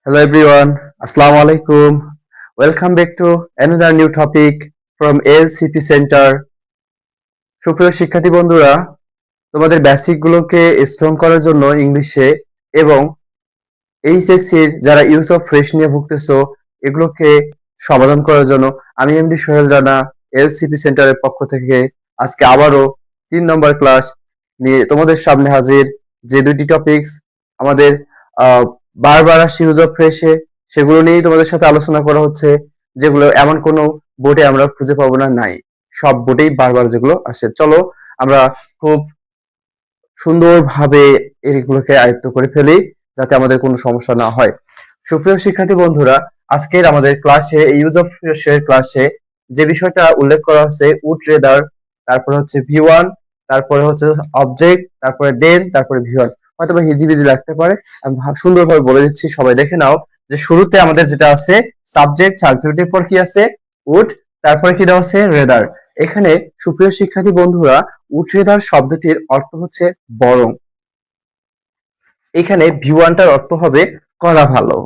Hello everyone, Assalamu alaikum. Welcome back to another new topic from ALCP Center. সুপ্রিয় শিক্ষার্থী বন্ধুরা, তোমাদের basic গুলোকে স্ট্রং করার জন্য ইংলিশে এবং এইচএসসির যারা ইউজ অফ ফ্রেশ নিয়ে ভুগতেছো এগুলোকে সমাধান করার জন্য আমি এমডি সোহেল রানা এলসিপি সেন্টারের পক্ষ থেকে আজকে আবারও 3 নম্বর ক্লাস নিয়ে তোমাদের সামনে হাজির। যে দুইটি টপিকস আমাদের বারবার আসে ইউজ অফ ফ্রেশে, সেগুলো নিয়েই তোমাদের সাথে আলোচনা করা হচ্ছে, যেগুলো এমন কোনো বোর্ডে আমরা খুঁজে পাবো না, নাই সব বোর্ডেই বারবার যেগুলো আসে। চলো আমরা খুব সুন্দরভাবে এগুলোকে আয়ত্ত করে ফেলি যাতে আমাদের কোনো সমস্যা না হয়। সুপ্রিয় শিক্ষার্থী বন্ধুরা, আজকের আমাদের ক্লাসে ইউজ অফ ফ্রেশের ক্লাসে যে বিষয়টা উল্লেখ করা হচ্ছে উড রেদার, তারপরে হচ্ছে ভি ওয়ান, তারপরে হচ্ছে অবজেক্ট, তারপরে দেন, তারপরে ভি ওয়ান। হয়তো বা হিজিবিজি লাগতে পারে, আমি সুন্দরভাবে বলে দিচ্ছি, সবাই দেখে নাও। যে শুরুতে আমাদের যেটা আছে সাবজেক্ট, সাবজেক্টের পর কি আছে উড, তারপরে কি দেওয়া আছে রেদার। এখানে সুপ্রিয় শিক্ষার্থী বন্ধুরা, উড রেদার শব্দটির অর্থ হচ্ছে বরং। এখানে ভি ওয়ানটার অর্থ হবে করা ভালো,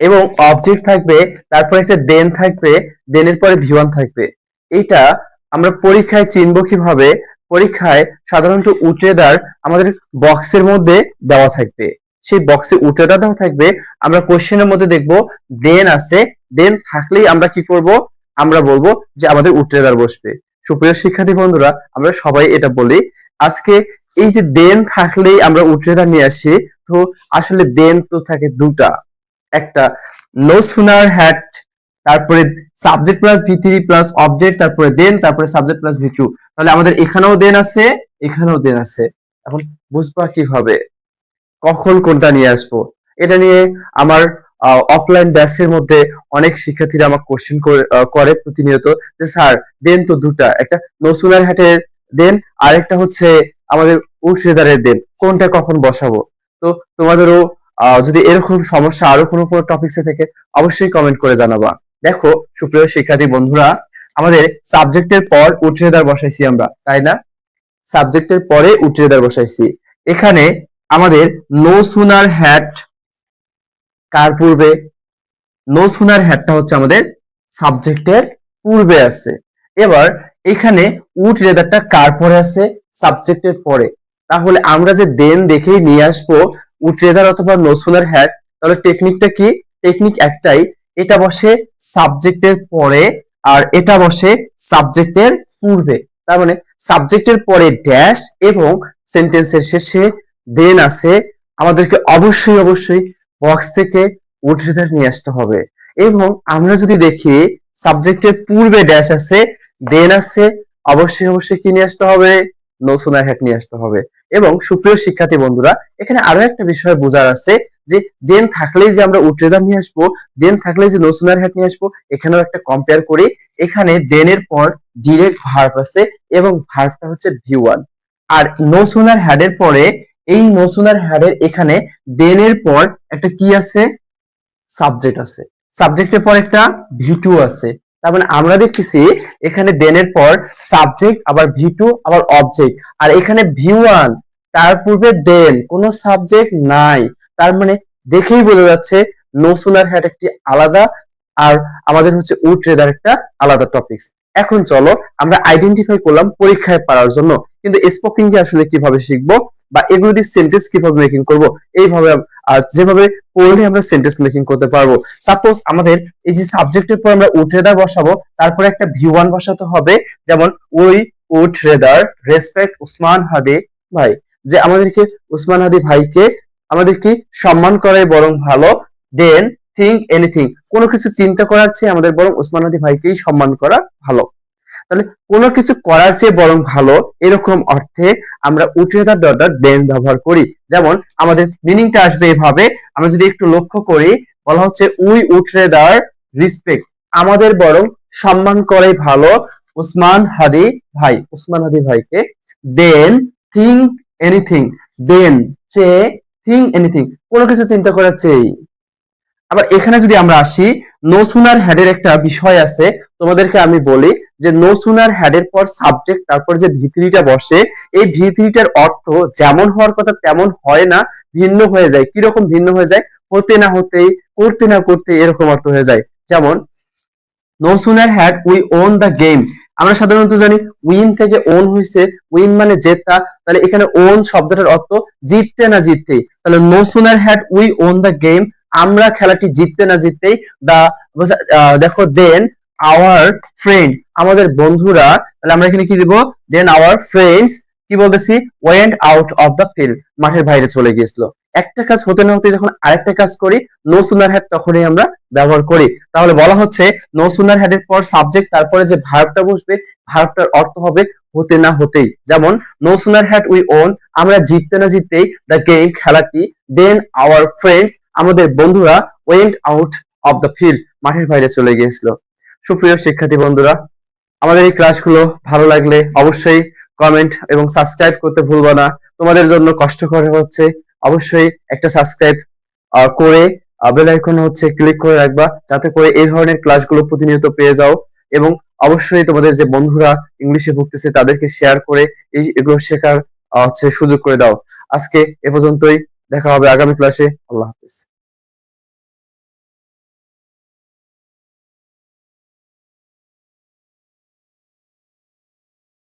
এবং অবজেক্ট থাকবে, তারপরে একটা দেন থাকবে, দেনের পরে ভি ওয়ান থাকবে। এটা আমরা পরীক্ষায় চিনব কিভাবে? পরীক্ষায় সাধারণত উট্রেদার আমাদের বক্সের মধ্যে দেওয়া থাকবে, সেই বক্সে উট্রেদার দেওয়া থাকবে। আমরা কোশ্চেনের মধ্যে দেখব দেন আছে, দেন থাকলেই আমরা কি করব? আমরা বলবো যে আমাদের উট্রেদার বসবে। সুপ্রিয় শিক্ষার্থী বন্ধুরা, আমরা সবাই এটা বলি। আজকে এই যে দেন থাকলেই আমরা উট্রেদার নিয়ে আসি, তো আসলে দেন তো থাকে দুটা, একটা নো সুনার হ্যাড, তারপরে subject plus V three plus object, তারপরে দেন, তারপরে সাবজেক্ট প্লাস ভি টু। তাহলে আমাদের এখানেও দেন আছে, এখানেও দেন আছে। এখন বুঝবা কিভাবে কখন কোনটা নিয়ে আসবো? এটা নিয়ে আমার অফলাইন ব্যাচের মধ্যে অনেক শিক্ষার্থীরা আমাকে কোশ্চেন করে প্রতিনিয়ত, যে স্যার দেন তো দুটা, একটা নো সুনার হ্যাটের দেন, আরেকটা হচ্ছে আমাদের উড রেদারের দেন, কোনটা কখন বসাবো? তো তোমাদেরও যদি এরকম সমস্যা আরো কোনো কোনো টপিকসে থেকে অবশ্যই কমেন্ট করে জানাবা। দেখো সুপ্রিয় শিক্ষার্থী বন্ধুরা, আমাদের সাবজেক্টের পর উড রেদার বসাইছি আমরা, তাই না? সাবজেক্টের পরে উড রেদার বসাইছি। এখানে আমাদের নো সুনার হ্যাট কার পূর্বে? নো সুনার হ্যাটটা হচ্ছে আমাদের সাবজেক্টের পূর্বে আছে। এবার এখানে উড রেদারটা কার পরে আছে? সাবজেক্টের পরে। তাহলে আমরা যে দেন দেখেই নিয়ে আসবো উড রেদার অথবা নো সুনার হ্যাট, তাহলে টেকনিকটা কি? টেকনিক একটাই, এটা বসে সাবজেক্টের পরে আর এটা বসে সাবজেক্টের পূর্বে। তার মানে সাবজেক্টের পরে ড্যাশ এবং সেন্টেন্সের শেষে দেন আছে। আমাদেরকে অবশ্যই অবশ্যই বক্স থেকে উড রেদার নিয়ে আসতে হবে। এবং আমরা যদি দেখি সাবজেক্টের পূর্বে ড্যাশ আছে, দেন আছে, অবশ্যই অবশ্যই কি নিয়ে আসতে হবে? নো সুনার হ্যাট নিয়ে আসতে হবে। এবং সুপ্রিয় শিক্ষার্থী বন্ধুরা, এখানে আরো একটা বিষয় বোঝার আছে, যে দেন থাকলেই যে আমরা উড রেদার নিয়ে আসবো, দেন থাকলেই যে নো সুনার হ্যাট নিয়ে আসবো, এখানেও একটা কম্পেয়ার করি। এখানে দেনের পর ডিরেক্ট ভার্ব আছে এবং ভার্বটা হচ্ছে ভি ওয়ান। আর নো সুনার হ্যাডের পরে, এই নো সুনার হ্যাডের এখানে দেনের পর একটা কি আছে? সাবজেক্ট আছে, সাবজেক্টের পর একটা ভি টু আছে। তার মানে আমরা দেখতেছি এখানে দেনের পর সাবজেক্ট, আবার ভি টু, আবার অবজেক্ট, আর এখানে ভি ওয়ান, তার পূর্বে দেন, কোনো সাবজেক্ট নাই। তার মানে দেখেই বোঝা যাচ্ছে নো সুনার হ্যাট একটি আলাদা, আর আমাদের হচ্ছে উড রেদার একটা আলাদা টপিকস। এখন চলো আমরা আইডেন্টিফাই করলাম পরীক্ষায় পারার জন্য, কিন্তু স্পোকিং কে আসলে কিভাবে শিখবো, বা এগুলো দিয়ে সেন্টেন্স কিভাবে মেকিং করব, এইভাবে যেভাবে পড়লে আমরা সেন্টেন্স মেকিং করতে পারবো। সাপোজ আমাদের এই যে সাবজেক্টের পর আমরা উড রেদার বসাবো, তারপরে একটা ভি ওয়ান বসাতে হবে। যেমন we would rather respect Usman Hadi ভাই, যে আমাদেরকে উসমান হাদি ভাইকে আমাদের কি সম্মান করাই বরং ভালো। দেন থিঙ্ক এনিথিং, কোনো কিছু চিন্তা করার চেয়ে আমাদের বরং উসমান হাদি ভাইকেই সম্মান করা ভালো। তাহলে কোনো কিছু করার চেয়ে বরং ভালো, এরকম অর্থে আমরা উড রেদার ডট দেন ব্যবহার করি। যেমন আমাদের মিনিংটা আসবে এভাবে, আমরা যদি একটু লক্ষ্য করি, বলা হচ্ছে উই উড রেদার রিসপেক্ট, আমাদের বরং সম্মান করে ভালো উসমান হাদি ভাই, উসমান হাদি ভাইকে। দেন থিঙ্ক এনিথিং, দেন চেয়ে, থিঙ্ক এনিথিং, কোনো কিছু চিন্তা করার চেয়ে। আবার এখানে যদি আমরা আসি, নো সুনার হ্যাডের একটা বিষয় আছে, তোমাদেরকে আমি বলি যে নো সুনার হ্যাডের পর সাবজেক্ট তারপর যে ভি3টা বসে, এই ভি3টার অর্থ যেমন হওয়ার কথা তেমন হয় না, ভিন্ন হয়ে যায়। কিরকম ভিন্ন হয়ে যায়? হতে না হতেই, করতে না করতে এরকম অর্থ হয়ে যায়। যেমন no sooner had we won the game, আমরা সাধারণত জানি উইন থেকে ওন হয়েছে, উইন মানে জেতা, তাহলে এখানে ওন শব্দটার অর্থ জিততে না জিততেই। তাহলে no sooner had we won the game, আমরা খেলাটি জিততে না জিততেই, দা দেখো দেন আওয়ার ফ্রেন্ড, আমাদের বন্ধুরা, তাহলে আমরা এখানে কি দিব? দেন আওয়ার ফ্রেন্ডস কি বলতেছি? Went out of the field, মাঠের বাইরে চলে গিয়েছিল। একটা কাজ হতে না হতে যখন আরেকটা কাজ করি, নো সুনার হ্যাড তখনই আমরা ব্যবহার করি। তাহলে বলা হচ্ছে নো সুনার হ্যাড এর পর সাবজেক্ট তারপরে যে ভার্বটা বসবে, ভার্বটার অর্থ হবে হতে না হতেই। যেমন no sooner had we won, আমরা জিততে না জিততেই, দ্য গেম খেলাটি, দেন আওয়ার ফ্রেন্ডস আমাদের বন্ধুরা, went out of the field মাঠের বাইরে চলে গিয়েছিল। সুপ্রিয় শিক্ষার্থী বন্ধুরা, আমাদের এই ক্লাসগুলো ভালো লাগলে অবশ্যই কমেন্ট এবং সাবস্ক্রাইব করতে ভুলবা না। তোমাদের জন্য কষ্ট করে হচ্ছে, অবশ্যই একটা সাবস্ক্রাইব করে বেল আইকন হচ্ছে ক্লিক করে রাখবা, যাতে করে এই ধরনের ক্লাসগুলো প্রতিনিয়ত পেয়ে যাও। এবং অবশ্যই তোমাদের যে বন্ধুরা ইংলিশে ভুগতেছে তাদেরকে শেয়ার করে এগুলো শেখার হচ্ছে সুযোগ করে দাও। আজকে এ পর্যন্তই, দেখা হবে আগামী ক্লাসে। আল্লাহ হাফেজ।